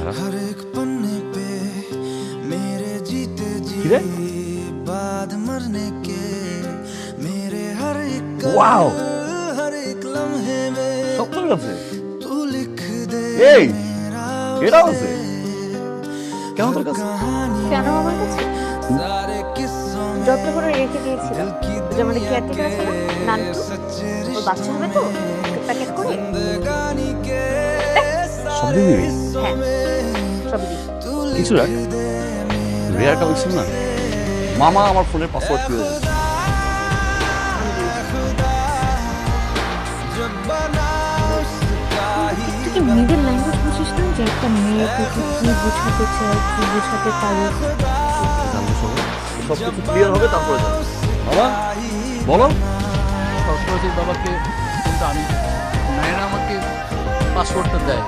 ছাড়া। हर एक पन्ने पे मेरे जीते जी কিরে? बाद मरने के मेरे हर एक Wow! हर एक लम्हे में সত্যি আছে? तू लिख दे এই, मेरा এটাও আছে? কেন তোর কাছে? कहानी কেন আমার কাছে सारे किस्सों में যত্ন করে রেখে দিয়েছিলাম की যেমন दुनिया কেয়ারটেকার আছে না নান্টু सच्चे ওর বাচ্চা হবে তো প্যাকেট করে जिंदगानी के সব দিবি? হ্যাঁ সবই দিই। কিছু রাখ। রেয়ার কালেকশন না? মামা আমার ফোনের পাসওয়ার্ড পেয়ে যাবে। আমি দিয়েছি। जब बना उसका ही তুই কি মিডল ল্যাঙ্গুয়েজ বুঝিস না যে একটা মেয়েকে তুই কি বোঝাতে চাই কি বোঝাতে পারিস জানবো সবাই। সব কিছু ক্লিয়ার হবে তারপরে যাবো। বাবা বলো। সরস্বতীর বাবাকে কিন্তু আমি নায়না আমাকে পাসওয়ার্ডটা দেয়